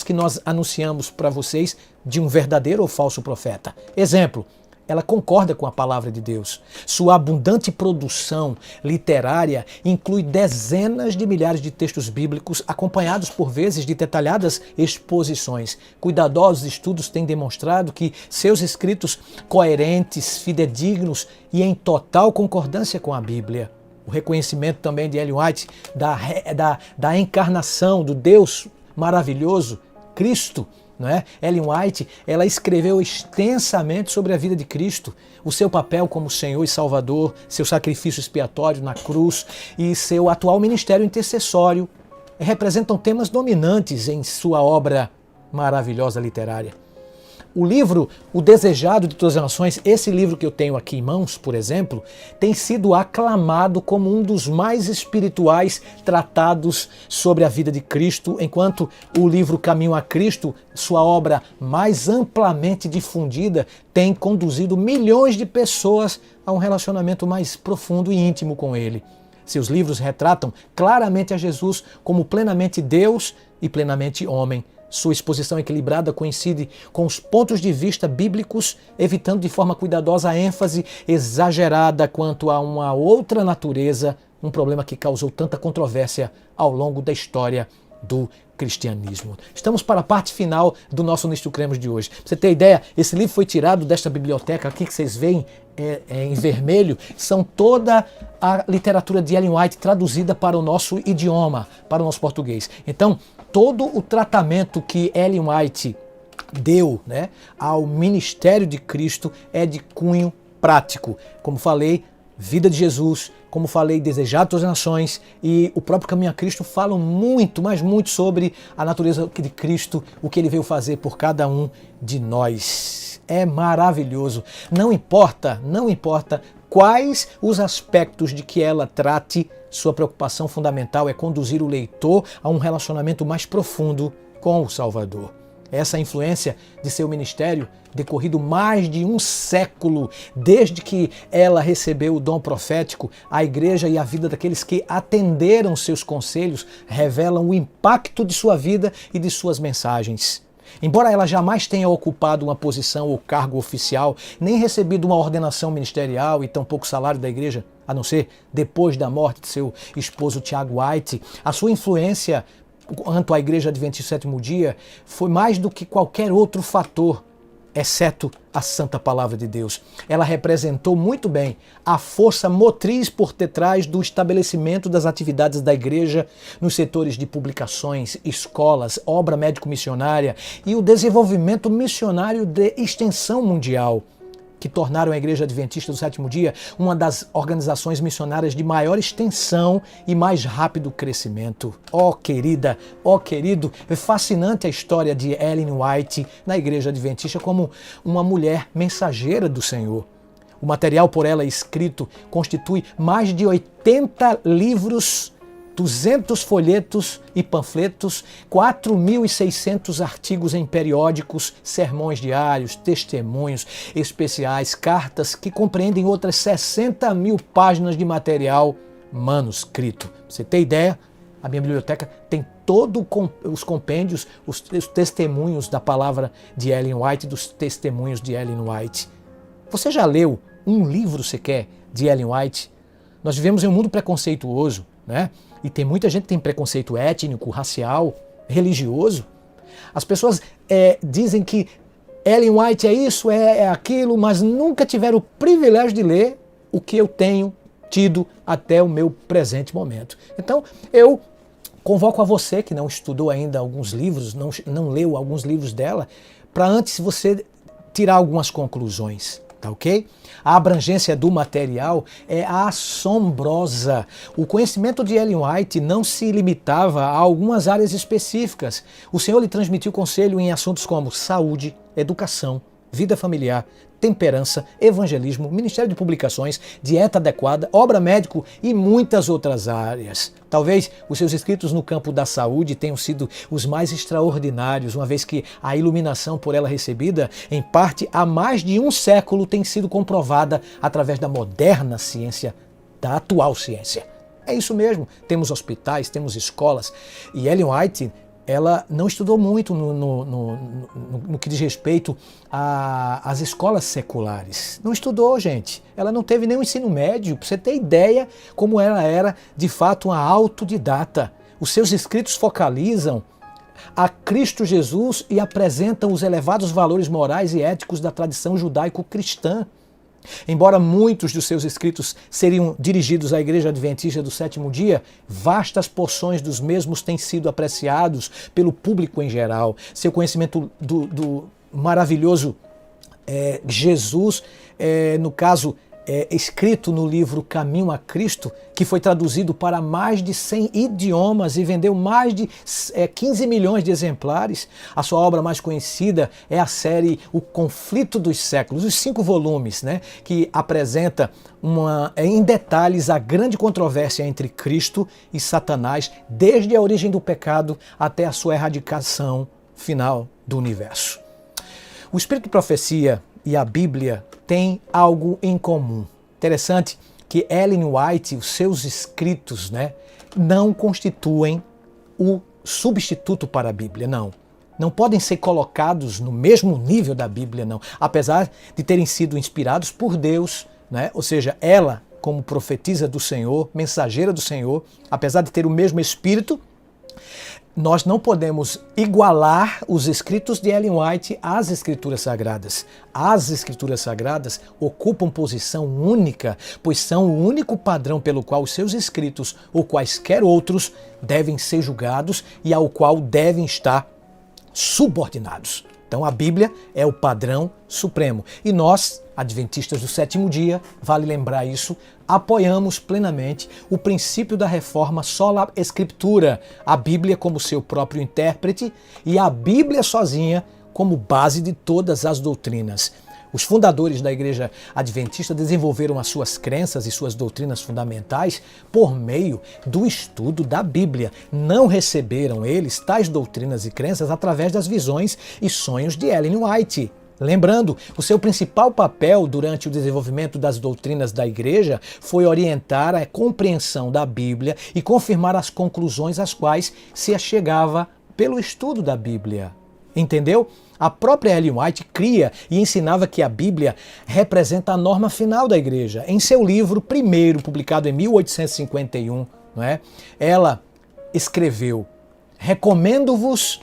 que nós anunciamos para vocês de um verdadeiro ou falso profeta? Exemplo: ela concorda com a palavra de Deus. Sua abundante produção literária inclui dezenas de milhares de textos bíblicos, acompanhados por vezes de detalhadas exposições. Cuidadosos estudos têm demonstrado que seus escritos coerentes, fidedignos e em total concordância com a Bíblia. O reconhecimento também de Ellen White da encarnação do Deus maravilhoso, Cristo, não é? Ellen White, ela escreveu extensamente sobre a vida de Cristo, o seu papel como Senhor e Salvador, seu sacrifício expiatório na cruz e seu atual ministério intercessório representam temas dominantes em sua obra maravilhosa literária. O livro O Desejado de Todas as Nações, esse livro que eu tenho aqui em mãos, por exemplo, tem sido aclamado como um dos mais espirituais tratados sobre a vida de Cristo, enquanto o livro Caminho a Cristo, sua obra mais amplamente difundida, tem conduzido milhões de pessoas a um relacionamento mais profundo e íntimo com Ele. Seus livros retratam claramente a Jesus como plenamente Deus e plenamente homem. Sua exposição equilibrada coincide com os pontos de vista bíblicos, evitando de forma cuidadosa a ênfase exagerada quanto a uma outra natureza, um problema que causou tanta controvérsia ao longo da história do cristianismo. Estamos para a parte final do nosso Nisto Cremos de hoje. Pra você ter ideia, esse livro foi tirado desta biblioteca aqui que vocês veem em vermelho. São toda a literatura de Ellen White traduzida para o nosso idioma, para o nosso português. Então, todo o tratamento que Ellen White deu, né, ao ministério de Cristo é de cunho prático. Como falei, vida de Jesus, como falei, desejado todas as nações, e o próprio Caminho a Cristo falam muito, mas muito sobre a natureza de Cristo, o que ele veio fazer por cada um de nós. É maravilhoso. Não importa quais os aspectos de que ela trate, sua preocupação fundamental é conduzir o leitor a um relacionamento mais profundo com o Salvador. Essa influência de seu ministério, decorrido mais de um século, desde que ela recebeu o dom profético, a igreja e a vida daqueles que atenderam seus conselhos revelam o impacto de sua vida e de suas mensagens. Embora ela jamais tenha ocupado uma posição ou cargo oficial, nem recebido uma ordenação ministerial e tampouco salário da igreja, a não ser depois da morte de seu esposo Tiago White, a sua influência quanto à Igreja Adventista do Sétimo Dia foi mais do que qualquer outro fator, exceto a Santa Palavra de Deus. Ela representou muito bem a força motriz por detrás do estabelecimento das atividades da Igreja nos setores de publicações, escolas, obra médico-missionária e o desenvolvimento missionário de extensão mundial, que tornaram a Igreja Adventista do Sétimo Dia uma das organizações missionárias de maior extensão e mais rápido crescimento. Oh querida, oh querido, é fascinante a história de Ellen White na Igreja Adventista como uma mulher mensageira do Senhor. O material por ela escrito constitui mais de 80 livros, 200 folhetos e panfletos, 4.600 artigos em periódicos, sermões diários, testemunhos especiais, cartas que compreendem outras 60.000 páginas de material manuscrito. Pra você ter ideia, a minha biblioteca tem todos os compêndios, os testemunhos da palavra de Ellen White, dos testemunhos de Ellen White. Você já leu um livro sequer de Ellen White? Nós vivemos em um mundo preconceituoso, né? E tem muita gente que tem preconceito étnico, racial, religioso. As pessoas dizem que Ellen White é isso, é aquilo, mas nunca tiveram o privilégio de ler o que eu tenho tido até o meu presente momento. Então, eu convoco a você que não estudou ainda alguns livros, não leu alguns livros dela, para antes você tirar algumas conclusões. Tá ok? A abrangência do material é assombrosa. O conhecimento de Ellen White não se limitava a algumas áreas específicas. O Senhor lhe transmitiu conselho em assuntos como saúde, educação, vida familiar, temperança, evangelismo, ministério de publicações, dieta adequada, obra médico e muitas outras áreas. Talvez os seus escritos no campo da saúde tenham sido os mais extraordinários, uma vez que a iluminação por ela recebida, em parte há mais de um século, tem sido comprovada através da moderna ciência, da atual ciência. É isso mesmo, temos hospitais, temos escolas, e Ellen White, ela não estudou muito no que diz respeito às escolas seculares. Não estudou, gente. Ela não teve nenhum ensino médio. Para você ter ideia como ela era, de fato, uma autodidata. Os seus escritos focalizam a Cristo Jesus e apresentam os elevados valores morais e éticos da tradição judaico-cristã. Embora muitos dos seus escritos seriam dirigidos à Igreja Adventista do Sétimo Dia, vastas porções dos mesmos têm sido apreciados pelo público em geral. Seu conhecimento do maravilhoso Jesus, no caso, escrito no livro Caminho a Cristo, que foi traduzido para mais de 100 idiomas e vendeu mais de 15 milhões de exemplares. A sua obra mais conhecida é a série O Conflito dos Séculos, os 5 volumes, né, que apresenta em detalhes a grande controvérsia entre Cristo e Satanás, desde a origem do pecado até a sua erradicação final do universo. O Espírito de Profecia e a Bíblia têm algo em comum. Interessante que Ellen White, os seus escritos, né, não constituem o substituto para a Bíblia, não. Não podem ser colocados no mesmo nível da Bíblia, não. Apesar de terem sido inspirados por Deus, né, ou seja, ela, como profetisa do Senhor, mensageira do Senhor, apesar de ter o mesmo Espírito, Nós não podemos igualar os escritos de Ellen White às Escrituras Sagradas. As Escrituras Sagradas ocupam posição única, pois são o único padrão pelo qual os seus escritos ou quaisquer outros devem ser julgados e ao qual devem estar subordinados. Então a Bíblia é o padrão supremo. E nós, adventistas do sétimo dia, vale lembrar isso, apoiamos plenamente o princípio da reforma sola escritura, a Bíblia como seu próprio intérprete e a Bíblia sozinha como base de todas as doutrinas. Os fundadores da Igreja Adventista desenvolveram as suas crenças e suas doutrinas fundamentais por meio do estudo da Bíblia. Não receberam eles tais doutrinas e crenças através das visões e sonhos de Ellen White. Lembrando, o seu principal papel durante o desenvolvimento das doutrinas da Igreja foi orientar a compreensão da Bíblia e confirmar as conclusões às quais se achegava pelo estudo da Bíblia. Entendeu? A própria Ellen White cria e ensinava que a Bíblia representa a norma final da Igreja. Em seu livro primeiro, publicado em 1851, ela escreveu: recomendo-vos,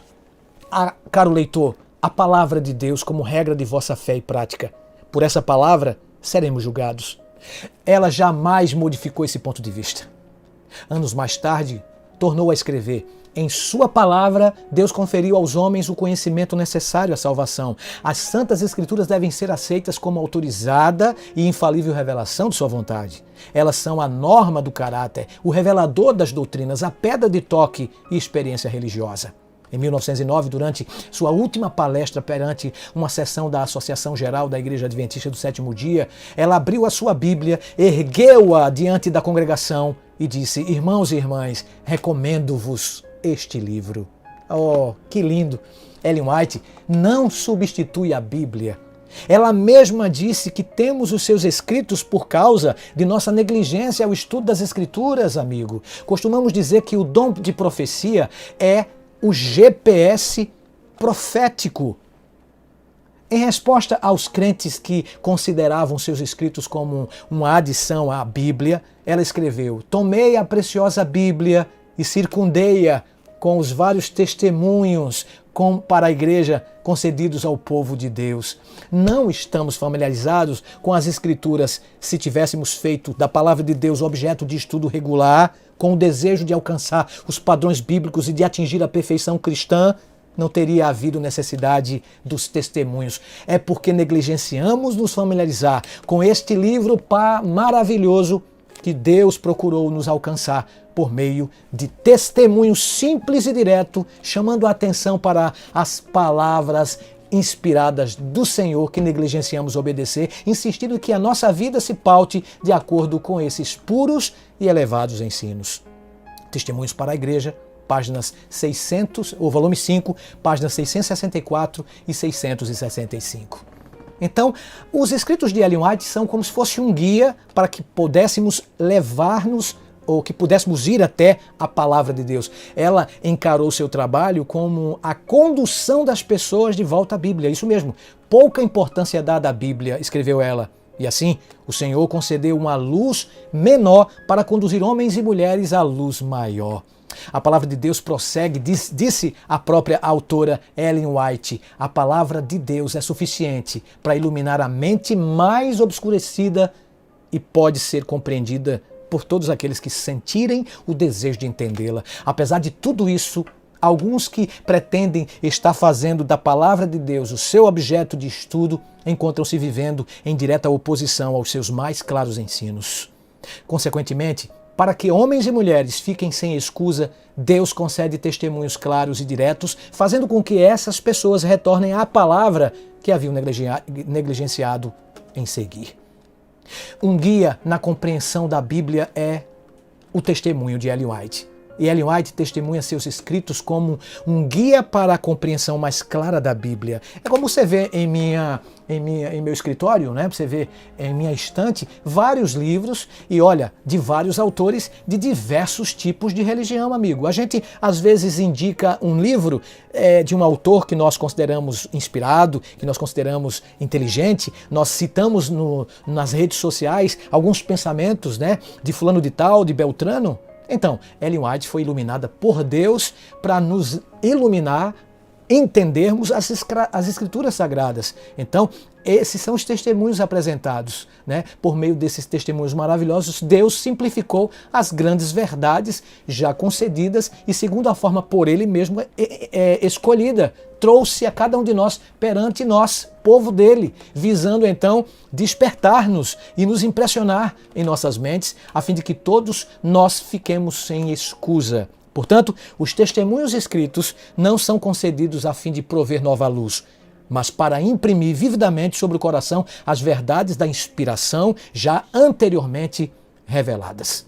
caro leitor, a palavra de Deus como regra de vossa fé e prática. Por essa palavra seremos julgados. Ela jamais modificou esse ponto de vista. Anos mais tarde, tornou a escrever: em sua palavra, Deus conferiu aos homens o conhecimento necessário à salvação. As Santas Escrituras devem ser aceitas como autorizada e infalível revelação de sua vontade. Elas são a norma do caráter, o revelador das doutrinas, a pedra de toque e experiência religiosa. Em 1909, durante sua última palestra perante uma sessão da Associação Geral da Igreja Adventista do Sétimo Dia, ela abriu a sua Bíblia, ergueu-a diante da congregação e disse: irmãos e irmãs, recomendo-vos este livro. Oh, que lindo! Ellen White não substitui a Bíblia. Ela mesma disse que temos os seus escritos por causa de nossa negligência ao estudo das Escrituras, amigo. Costumamos dizer que o dom de profecia é o GPS profético. Em resposta aos crentes que consideravam seus escritos como uma adição à Bíblia, ela escreveu: tomei a preciosa Bíblia e circundei-a com os vários testemunhos para a igreja concedidos ao povo de Deus. Não estamos familiarizados com as Escrituras se tivéssemos feito da palavra de Deus objeto de estudo regular, com o desejo de alcançar os padrões bíblicos e de atingir a perfeição cristã, não teria havido necessidade dos testemunhos. É porque negligenciamos nos familiarizar com este livro maravilhoso que Deus procurou nos alcançar por meio de testemunho simples e direto, chamando a atenção para as palavras inspiradas do Senhor que negligenciamos obedecer, insistindo que a nossa vida se paute de acordo com esses puros e elevados ensinos. Testemunhos para a Igreja, páginas 600, o volume 5, páginas 664 e 665. Então, os escritos de Ellen White são como se fosse um guia para que pudéssemos levar-nos ou que pudéssemos ir até a palavra de Deus. Ela encarou seu trabalho como a condução das pessoas de volta à Bíblia. Isso mesmo, pouca importância dada à Bíblia, escreveu ela. E assim, o Senhor concedeu uma luz menor para conduzir homens e mulheres à luz maior. A palavra de Deus prossegue, disse a própria autora Ellen White: a palavra de Deus é suficiente para iluminar a mente mais obscurecida e pode ser compreendida por todos aqueles que sentirem o desejo de entendê-la. Apesar de tudo isso, alguns que pretendem estar fazendo da palavra de Deus o seu objeto de estudo encontram-se vivendo em direta oposição aos seus mais claros ensinos. Consequentemente, para que homens e mulheres fiquem sem escusa, Deus concede testemunhos claros e diretos, fazendo com que essas pessoas retornem à palavra que haviam negligenciado em seguir. Um guia na compreensão da Bíblia é o testemunho de Ellen White. E Ellen White testemunha seus escritos como um guia para a compreensão mais clara da Bíblia. É como você vê em meu escritório, você vê em minha estante vários livros e olha, de vários autores de diversos tipos de religião, amigo. A gente às vezes indica um livro de um autor que nós consideramos inspirado, que nós consideramos inteligente. Nós citamos nas redes sociais alguns pensamentos, de fulano de tal, de Beltrano. Então, Ellen White foi iluminada por Deus para nos iluminar, entendermos as Escrituras Sagradas. Então, esses são os testemunhos apresentados, né? Por meio desses testemunhos maravilhosos, Deus simplificou as grandes verdades já concedidas e, segundo a forma por Ele mesmo escolhida, trouxe a cada um de nós perante nós, povo dele, visando então despertar-nos e nos impressionar em nossas mentes, a fim de que todos nós fiquemos sem escusa. Portanto, os testemunhos escritos não são concedidos a fim de prover nova luz, mas para imprimir vividamente sobre o coração as verdades da inspiração já anteriormente reveladas.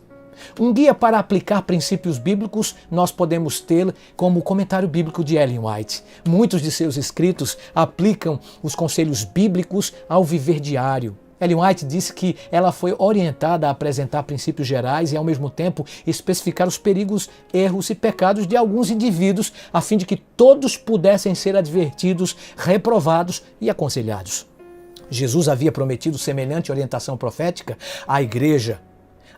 Um guia para aplicar princípios bíblicos nós podemos ter como o comentário bíblico de Ellen White. Muitos de seus escritos aplicam os conselhos bíblicos ao viver diário. Ellen White disse que ela foi orientada a apresentar princípios gerais e, ao mesmo tempo, especificar os perigos, erros e pecados de alguns indivíduos, a fim de que todos pudessem ser advertidos, reprovados e aconselhados. Jesus havia prometido semelhante orientação profética à igreja.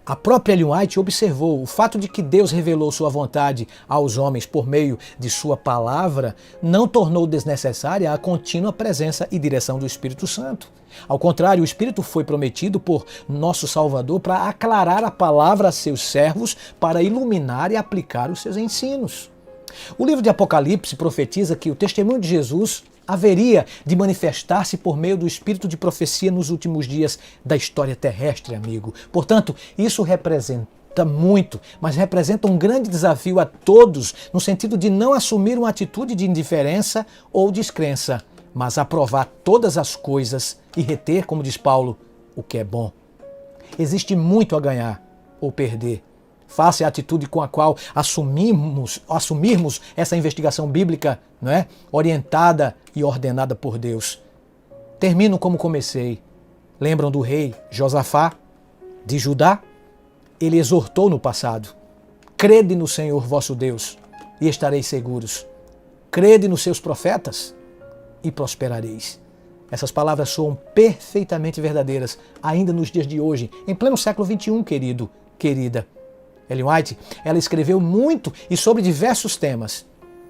A própria Ellen White observou o fato de que Deus revelou sua vontade aos homens por meio de sua palavra não tornou desnecessária a contínua presença e direção do Espírito Santo. Ao contrário, o Espírito foi prometido por nosso Salvador para aclarar a palavra a seus servos, para iluminar e aplicar os seus ensinos. O livro de Apocalipse profetiza que o testemunho de Jesus haveria de manifestar-se por meio do espírito de profecia nos últimos dias da história terrestre, amigo. Portanto, isso representa muito, mas representa um grande desafio a todos, no sentido de não assumir uma atitude de indiferença ou descrença, mas aprovar todas as coisas e reter, como diz Paulo, o que é bom. Existe muito a ganhar ou perder. Face à atitude com a qual assumirmos essa investigação bíblica, não é? Orientada e ordenada por Deus. Termino como comecei. Lembram do rei Josafá, de Judá? Ele exortou no passado: crede no Senhor vosso Deus e estareis seguros. Crede nos seus profetas e prosperareis. Essas palavras soam perfeitamente verdadeiras ainda nos dias de hoje, em pleno século XXI, querido, querida. Ellen White, ela escreveu muito e sobre diversos temas,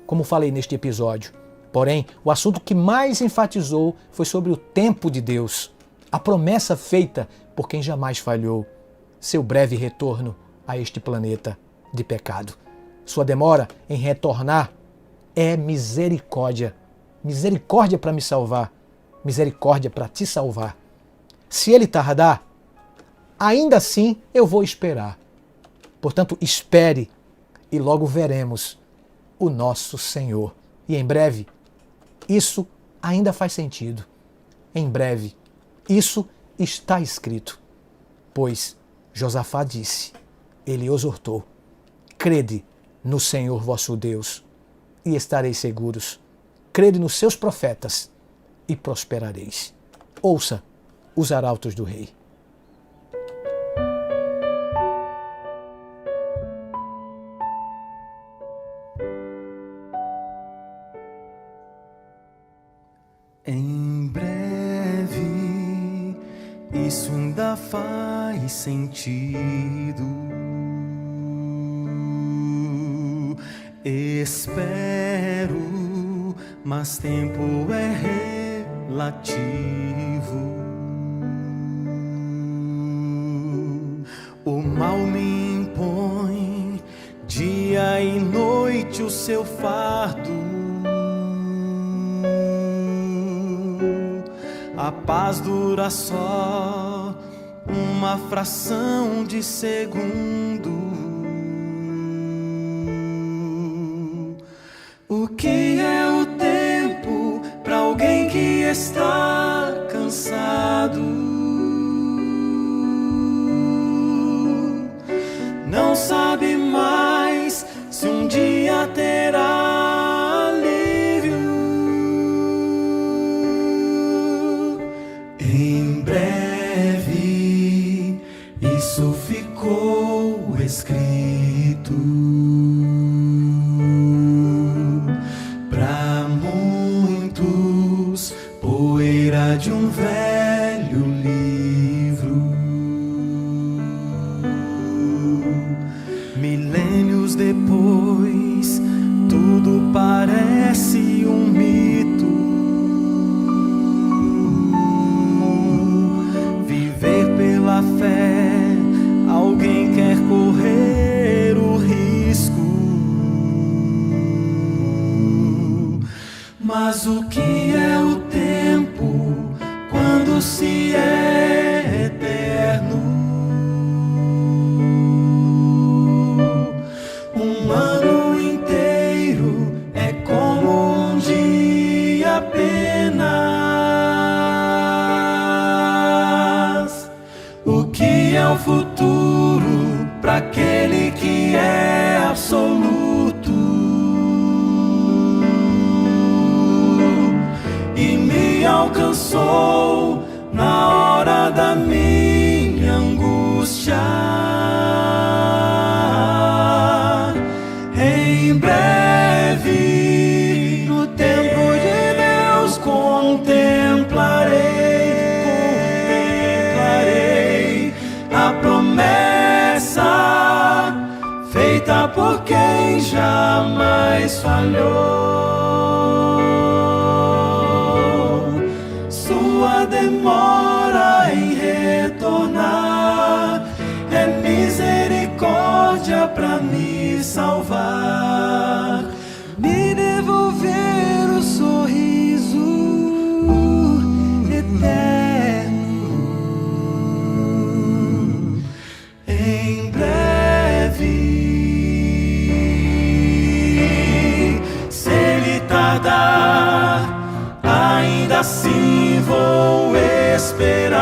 como falei neste episódio. Porém, o assunto que mais enfatizou foi sobre o tempo de Deus, a promessa feita por quem jamais falhou, seu breve retorno a este planeta de pecado. Sua demora em retornar é misericórdia. Misericórdia para me salvar, misericórdia para te salvar. Se ele tardar, ainda assim eu vou esperar. Portanto, espere e logo veremos o nosso Senhor. E em breve, isso ainda faz sentido. Em breve, isso está escrito. Pois Josafá disse, ele exortou: crede no Senhor vosso Deus e estareis seguros. Crede nos seus profetas e prosperareis. Ouça os arautos do rei. Em breve, isso ainda faz sentido. Espero, mas tempo é relativo. O mal me impõe dia e noite o seu fardo. A paz dura só uma fração de segundo. O que é o tempo para alguém que está cansado? Não sabe mais se um dia terá isso ficou escrito para muitos, poeira de um velho livro. Milênios depois, tudo parece um mito. Viver pela fé, alguém quer correr o risco. Mas o que é o tempo quando se é eterno? Um ano inteiro é como um dia apenas. O que é o futuro para aquele que é absoluto e me alcançou na hora da minha angústia? Em breve, no tempo de Deus, contemplarei a promessa feita por quem jamais falhou. Sua demora em retornar é misericórdia pra me salvar, me devolver o sorriso eterno. Em breve, se ele tardar, ainda assim vou esperar.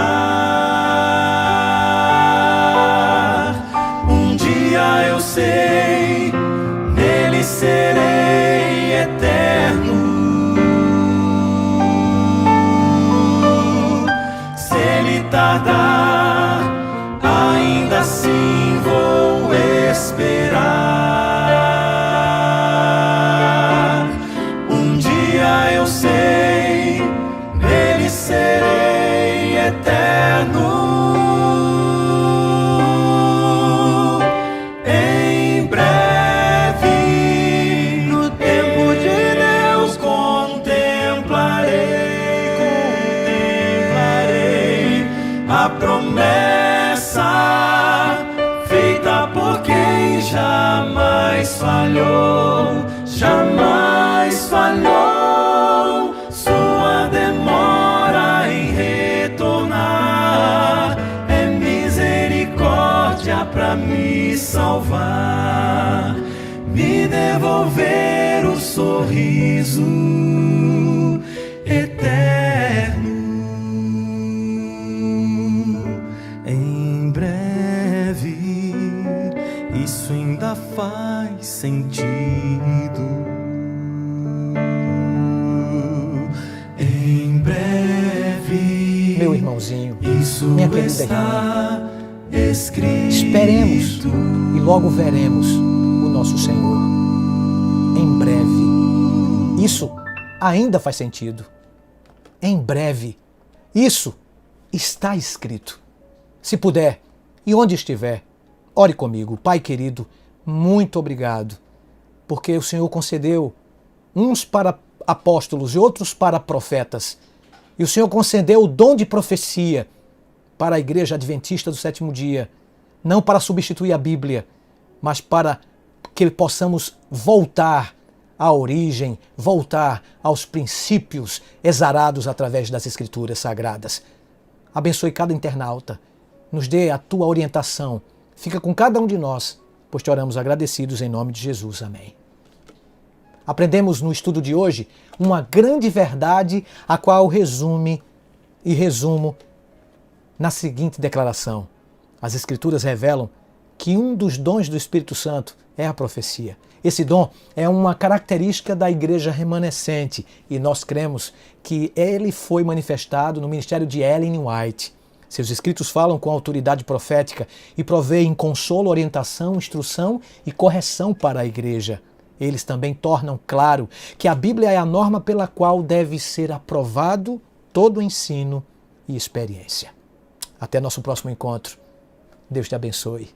Um dia eu sei, nele serei eterno. Se ele tardar, ainda assim vou esperar. Um dia eu sei, nele serei eterno. Em breve, no tempo de Deus, contemplarei a promessa feita por quem jamais falhou, jamais falhou. Sua demora em retornar é misericórdia pra me salvar, me devolver o sorriso eterno. Em breve, isso ainda faz sentido. Em breve, Meu irmãozinho, isso minha querida está irmã, escrito. esperemos e logo veremos o nosso Senhor. Em breve, isso ainda faz sentido. Em breve, isso está escrito. Se puder, e onde estiver, ore comigo. Pai querido, muito obrigado, porque o Senhor concedeu uns para apóstolos e outros para profetas. E o Senhor concedeu o dom de profecia para a Igreja Adventista do Sétimo Dia, não para substituir a Bíblia, mas para que possamos voltar à origem, voltar aos princípios exarados através das Escrituras Sagradas. Abençoe cada internauta, nos dê a tua orientação, fica com cada um de nós, pois te oramos agradecidos em nome de Jesus. Amém. Aprendemos no estudo de hoje uma grande verdade, a qual resumo na seguinte declaração. As Escrituras revelam que um dos dons do Espírito Santo é a profecia. Esse dom é uma característica da igreja remanescente e nós cremos que ele foi manifestado no ministério de Ellen White. Seus escritos falam com autoridade profética e provêem consolo, orientação, instrução e correção para a igreja. Eles também tornam claro que a Bíblia é a norma pela qual deve ser aprovado todo ensino e experiência. Até nosso próximo encontro. Deus te abençoe.